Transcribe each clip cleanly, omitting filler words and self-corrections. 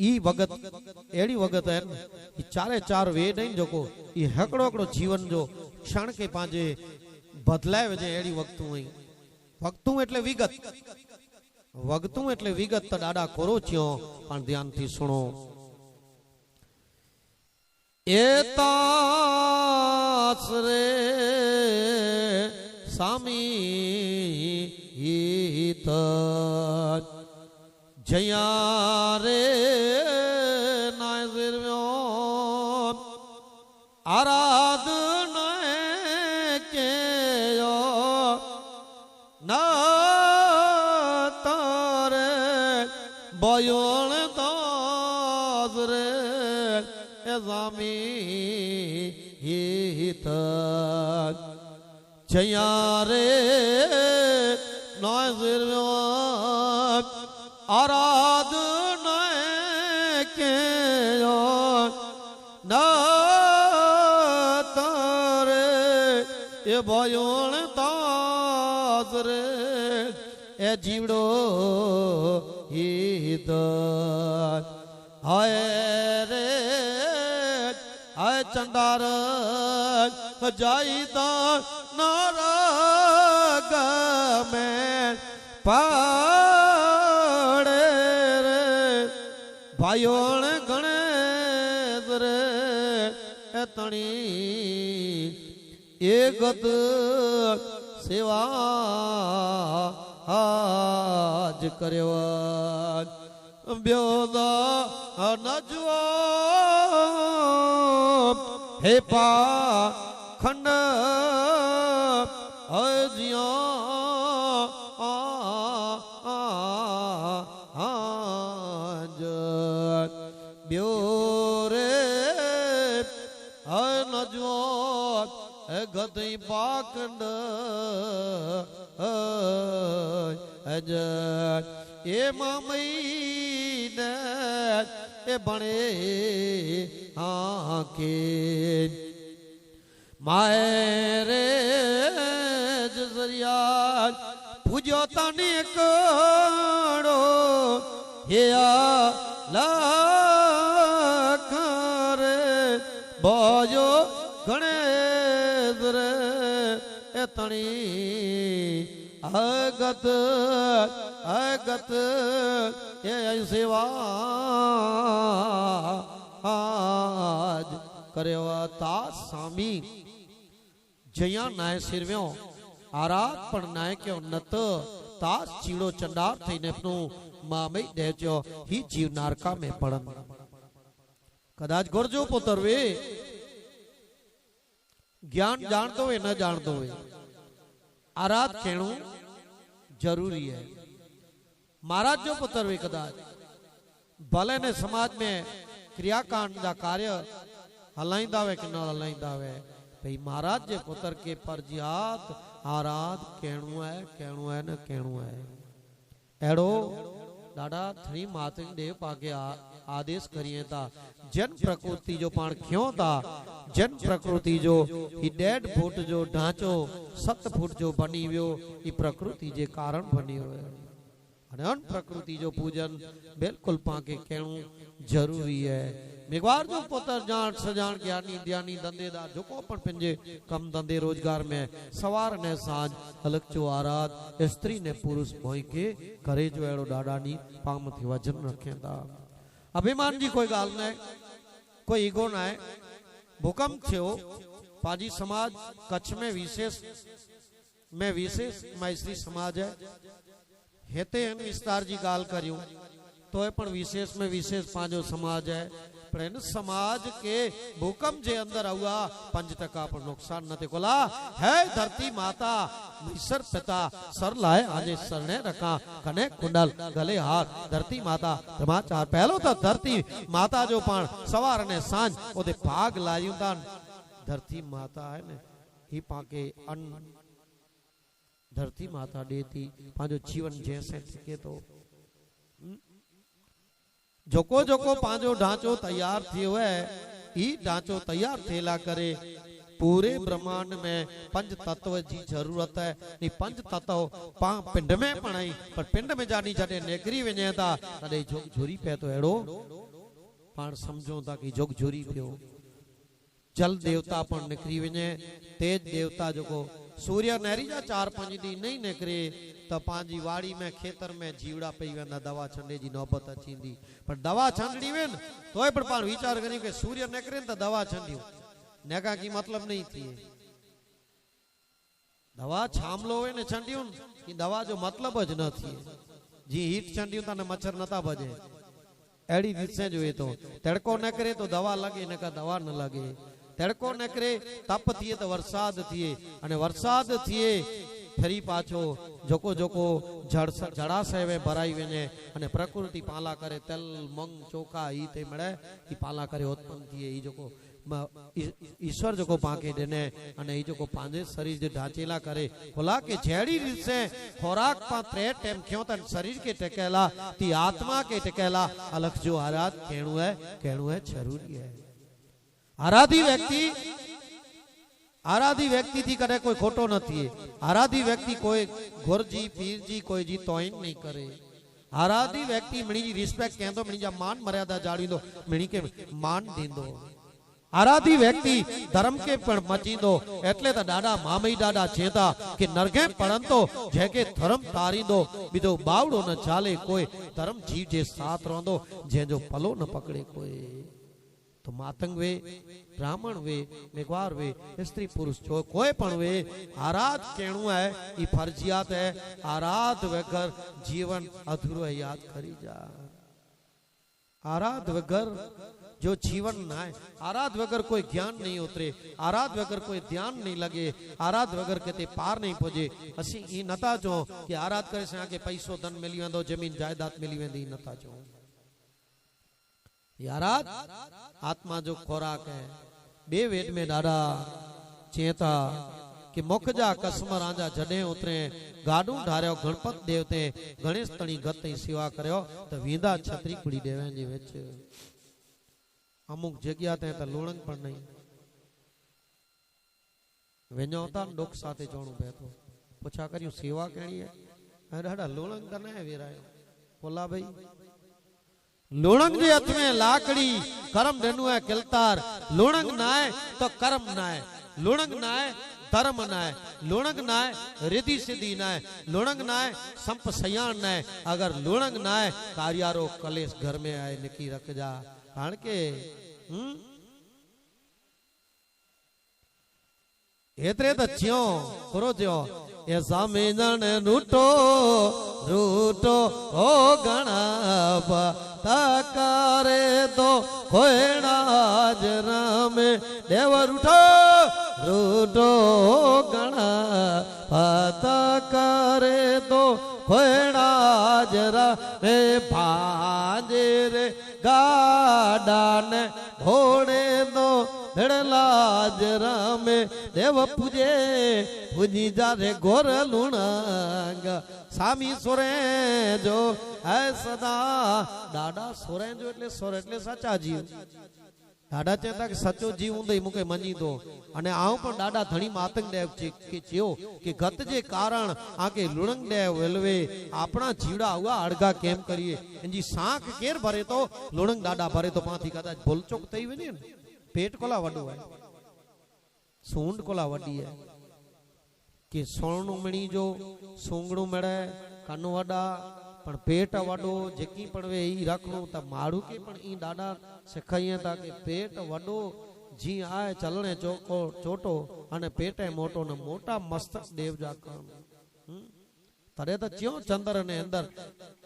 ई वगत एड़ी वगत है ई चारे चार वे नहीं जोको ई हकड़ो हकड़ो जीवन जो क्षण के पांजे बदलाए वजे एड़ी वक्तू हुई वक्तू एटले विगत वगतू एटले विगत तो डाडा कोरो छो पण ध्यान थी सुनो एतास रे सामी हित जया रे आराधन के न तारे बयोन दास रे एजामी हित जया रे नाज़िर आराधन के न भयोन दास रे ए जीवड़ो हित हाय रे हाय चंडार जाईदा नरक में पड़े रे भयोन गणेश रे ए तणी एकत सेवा आज कर्यो ब्योदा नजवा हे पा खंड अजिया ब्योरे नजवा गदई पाखंड अज ए मामई ने ए बणे हाँ के मायरे जरिया पूजो तने करो हिया लाकर बोजो गणे तणी अगत अगत ये सेवा आज कर्यो ता स्वामी जया नाय सिरव्यो आराध पण नाय क्यों नत तास चीड़ो चंडार थईने अपनो मामई देजो ही जीव नारका में पड़न कदाच गोरजो पोतरवे ज्ञान जानतो है न जानतो है आराध कहणु जरूरी है महाराज जो पुत्र वे कदाच भले ने समाज में क्रियाकांड का कार्य हलाइंदा वे कि न हलाइंदा वे भाई महाराज जे पुत्र के परजियात आराध कहणु है न कहणु है एड़ो दादा थरी मातृ देव पाके आदेश करिए था जन प्रकृति जो पाण क्यों था जन प्रकृति जो ही 1.5 फुट जो ढांचो 7 फुट जो बनी वियो ई प्रकृति जे कारण बनी हुए अन प्रकृति जो पूजन बिल्कुल पाके कहणु जरूरी है मेघवार जो पुत्र जान सजान ज्ञानी ध्यानी धंधेदार जो को पण पंजे कम धंधे रोजगार में सवार ने सांझ अलग चो आराध स्त्री ने पुरुष भोई के करे जो एड़ो डाडानी पाम थी वजन रखे था अभिमान जी कोई गाल न कोई ईगो न है भूकंप थियो पाजी समाज कच्छ में विशेष मैत्री समाज है हेते इन विस्तार जी गाल करियो तो है पण विशेष में विशेष पांचो समाज है पर इन समाज के भूकंप जे अंदर हुआ 5% पर नुकसान न थे कोला है धरती माता ईश्वर पिता सर लाए आने सरने रखा कने कुंडल गले हाथ धरती माता समाचार पहलो तो धरती माता जो पण सवार ने सांझ ओदे भाग लायूं ता धरती माता है ने ही पाके अन्न धरती माता देती पांचो जीवन जैसे टिके तो जोको जोको पांचो ढांचो तैयार थी हुए ई ढांचो तैयार थेला करे पूरे ब्रह्मांड में 5 तत्व जी जरूरत है नी 5 तत्व पिंड में पणाई पर पिंड में जानी जडे नेगरी वने ता तडे झोरी पे तो एड़ो पण समझो था कि जोग जुरी पियो जल देवता पण निकरी वने तेज देवता जो सूर्य नेरी जा 4-5 दी नहीं निकरे तो पांजी वाड़ी में खेतर में जीवड़ा पई वेंदा दवा छंडे जी नौबत अचींदी पर दवा छंडनी वे तोय पण पाण विचार करी के सूर्य निकरे तो दवा छंडियो नेका की मतलब नहीं थी दवा छामलो होवे ने छंडियो की दवा जो मतलब ज न थी जी हीट छंडियो तने मच्छर नता भजे एड़ी रीत से जोए तो तड़को न करे तो दवा लगे नका दवा न लगे तड़को न करे तप थिए तो वरसाद थिए अने वरसाद थिए फरी पाछो जोको जोको जड़ाशय में भराई वेने अने प्रकृति पाला करे तेल मंग चोखा ई ते मळे ई पाला करे उत्पन्न थिए ई जोको ईश्वर जो पाके देने अने ई जो पांजे शरीर जे ढांचेला करे बोला के जेड़ी रीत से खोराक पा 3 टाइम क्यों तन शरीर के टकेला ती आत्मा के टकेला अलग जो आराध कहणु है जरूरी है। आराधी व्यक्ति थी करे कोई खोटो नहीं आराधी व्यक्ति कोई गुरजी पीर जी कोई जी तोइन नहीं करे आराधी व्यक्ति मिणी जी रिस्पेक्ट कहंदो मिणी जा मान मर्यादा जाड़ींदो मिणी के मान दींदो आराधी व्यक्ति धर्म के पण मचींदो एटले तो डाडा मामई डाडा चेता कि नरगे पड़ंतो जेके धर्म तारींदो बिदो बावड़ो न चाले कोई धर्म जीव जे साथ रोंदो जे जो पलो न पकड़े कोई तो मातंग वे ब्राह्मण वे मेघवार वे स्त्री पुरुष जो कोई पण वे आराध कहणु है ई फर्जियात है आराध वगर जीवन अधूरो है याद करी जा आराध वगर जो जीवन ना है आराध वगर कोई ज्ञान नहीं उतरे आराध वगर कोई ध्यान नहीं लगे आराध वगर कहते पार नहीं पहुंचे असी ई नता चो कि आराध करे से आके पैसो धन मिली वेंदो जमीन जायदाद मिली वेंदी नता चो आराध आत्मा जो खोराक है बे वेद में डाडा चेता कि मुख जा कसम राजा जडे उतरे गाडू ढार्यो गणपत देवते गणेश तणी गत सेवा कर्यो तो वींदा छतरी कुड़ी देवे जी विच अमुक जग्या ते तो लूणंग पण नहीं वेन्योता दुख साथे जोणू बेठो पूछा करियो सेवा कणी है डाडा लूणंग कने वेरायो बोला भाई लूणंग जे हथ में लाकड़ी कर्म देनु है किलतार लूणंग नाय तो कर्म नाय लूणंग नाय धर्म नाय लूणंग नाय रिद्धि सिद्धि नाय लूणंग नाय संप सयान नाय अगर लूणंग नाय कार्यारो कलेश घर में आए निकी रख जा कारण के एतरे तो ज्यों करो ज्यों ऐसा में जन रूटो रूटो ओ गणप तकारे तो खोएड़ा जरा में देव रूठो रूटो गणप तकारे तो खोएड़ा जरा में भांजे रे गाड़ा ने घोड़े दो धड़ला जरा में देव पूजे पूजी जा रे गोर लूणंग सामी सोरे जो है सदा डाडा सोरे जो एटले साचा जीव डाडा चेता कि सचो जीव हुंदे मुके मनी दो अने आऊं पण डाडा धणी मातंग देव के चियो कि गत जे कारण आके लुणंग देव वेलवे आपणा जीवड़ा हुआ अड़गा केम करिए इंजी सांख केर भरे तो लुणंग डाडा भरे तो पांथी कदाच भूलचूक थई वने पेट कोला वडो है सूंड कोला वडी है कि सोणु मणी जो सूंगणु मळे कन वडा पण पेट वडो जेकी पण वे ई रखणो त माड़ू के पण ई डाडा सिखाइए ता कि पेट वडो जी आए चलने चोको छोटो अने पेटे मोटो ने मोटा मस्तक देव जा काम तरे तो क्यों चंद्र ने अंदर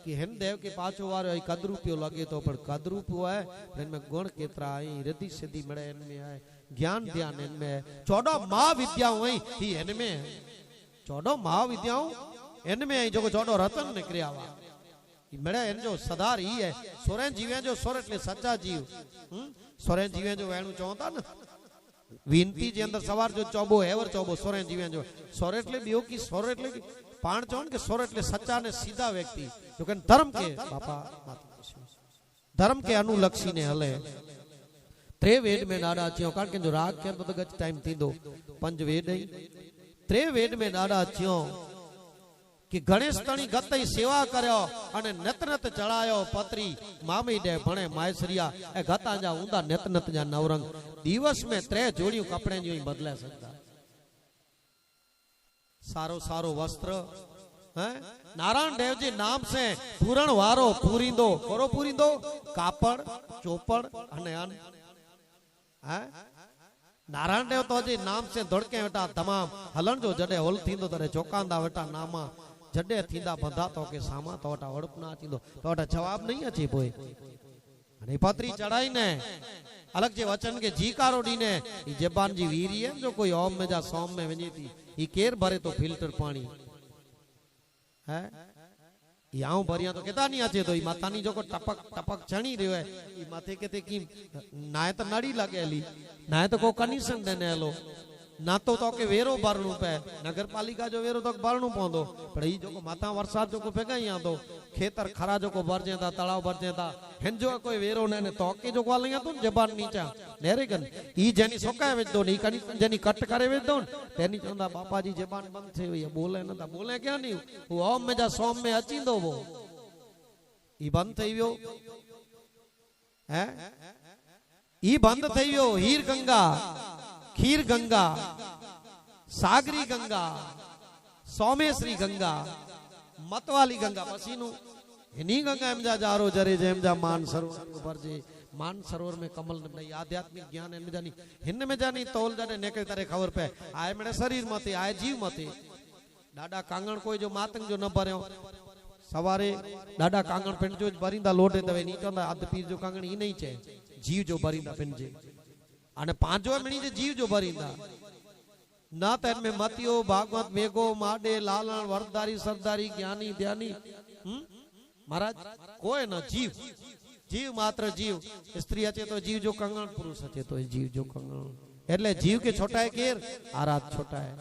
कि हिन देव के पाछो वारो ई कदरूपियो लगे तो पण कदरूपियो है इनमें गुण केतरा आई रिद्धि सिद्धि मळे इनमें है ज्ञान ध्यान इनमें है 14 महाविद्याओं आई ही इनमें है 14 महाविद्याओं इनमें आई जो 14 रतन निकरिया वा मेरा इन जो सदार ही है सोरेन जीवे जो सोर એટલે सच्चा जीव सोरेन जीवे जो वेणु चौता न विनती जे अंदर सवार जो चौबो हेवर चौबो सोरेन जीवे जो सोर એટલે बियो की सोर એટલે पाण चौन के सोर એટલે सच्चा ने सीधा व्यक्ति जो के धर्म के बापा धर्म के अनुलक्षी ने हले त्रे वेद में नाडा थियो कारण के जो राग के तो गच टाइम थींदो पंज वेद ही त्रे वेद में नाडा थियो कि गणेश तणी गतई सेवा कर्यो अने नत नत चढ़ायो पत्री मामी डे भणे मायसरिया ए गता जा ऊंदा नत नत जा नवरंग दिवस में 3 जोड़ियों कपड़े जो बदले सकता सारो सारो वस्त्र है नारायण देव जी नाम से पूरण वारो पूरींदो करो पूरींदो कापड़ चोपड़ अने अन है नारायण देव तो जी नाम से धड़के वेटा तमाम हलन जो जडे होल थींदो तरे चौकांदा वेटा नामा जडे थींदा बंधा तो के सामा तो वटा वड़प ना थींदो तो वटा जवाब नहीं अची पोए अने पत्री चढ़ाई ने अलग जे वचन के जीकारो दी ने ई जबान जी वीरी है जो कोई ओम में जा सोम में वनी थी ई केर भरे तो फिल्टर पानी है याऊं भरिया तो केता नहीं अचे तो ई मातानी जो को टपक टपक चणी रियो है ई माथे केते की नाय तो नड़ी लागेली नाय तो को कनीसन देने हलो ना तो के वेरो भरणु पे नगर पालिका जो वेरो तो भरणु पौंदो पर ई जो को माता वरसाद जो को भेगा ही आंदो खेतर खरा जो को भरजेंदा तलाव भरजेंदा हिन जो कोई वेरो ने तो के जो को लिया तो जबान नीचा नेरे कन ई जेनी सोकाए वेदो नी कनी जेनी कट करे वेदो तेनी चंदा बापा जी जबान बंद थे हुई बोले न ता बोले क्या नहीं वो ओम में जा सोम में अचींदो वो ई बंद थई वियो है ई बंद थई वियो हीर गंगा खीर गंगा सागरी गंगा सोमेश्वरी गंगा मतवाली गंगा पसीनु इन्हीं गंगा एम जा जारो जरे जेम जा मान सरोवर भरजे मान सरोवर में कमल नहीं आध्यात्मिक ज्ञान इन जानी हिन में जानी तोल जाने नेके तारे खबर पे आए मेरे शरीर मते आए जीव मते डाडा कांगण कोई जो मातंग जो न भरयो सवारे डाडा कांगण पिंड जो भरींदा लोटे तवे नी चंदा अध पीर जो कांगण ई नहीं छे जीव जो भरींदा पिंड जे अने पांचो मिनी जे जीव जो भरींदा ना तन में मतियो भागवत मेघो माडे लालण वरदारी सरदारी ज्ञानी ध्यानी महाराज कोई ना जीव जीव मात्र जीव स्त्री अचे तो जीव जो कंगण पुरुष अचे तो जीव जो कंगण એટલે जीव के छोटा है केर आराध छोटा है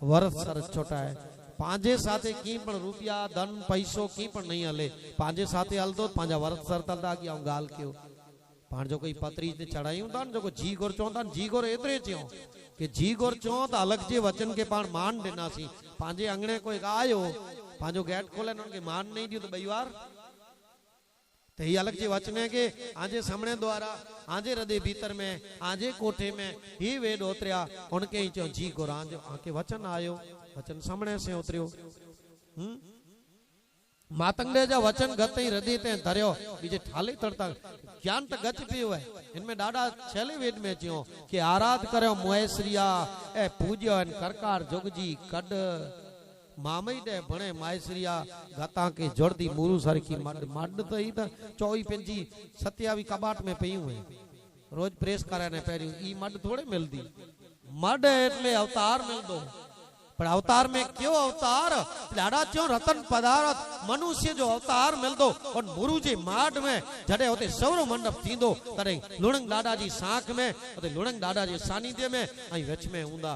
वरस सरस छोटा है पांजे साथे की पण रुपया धन पैसो की पण नहीं हले पांजे साथे हलदो पांजा वरस सरतलदा की आऊं गाल क्यों पाण जो कोई पत्री ने चढ़ायूं था जो को जी गोर चौंदा जी गोर एतरे चयो कि जी गोर चो तो अलग जे वचन के पाण मान देनासी पांजे अंगणे कोई आयो पांजो गेट खोले न के मान नहीं दियो तो बईवार तो ये अलग जे वचन है के आजे सामने द्वारा आजे हृदय भीतर में आजे कोठे में ही वेद उतरिया उनके ही चो जी गोर आजे आके वचन आयो वचन सामने से उतरियो मातंगडे जा वचन गत ही हृदय ते धरियो बीजे ठाले तड़ता ज्ञान तो गच पियो है इनमें डाडा छेले वेद में चियो कि आराध करो मुएसरिया ए पूज्यो एन करकार जोगजी कड मामई दे भणे मायसरिया गता के जोड़दी मूरू सारी की मड मड तो ही तो 24-25-27 कबाट में पई हुए रोज प्रेस करे ने पहरी ई मड थोड़े मिलदी मड એટલે अवतार मिलदो पर अवतार में क्यों अवतार लाड़ा क्यों रतन पदार्थ मनुष्य जो अवतार मिलदो और मुरु जे माड में जडे होते सौर मंडप थींदो तरे लुणंग लाड़ा जी साख में होते लुणंग लाड़ा जे सानिध्य में आई विच में हुंदा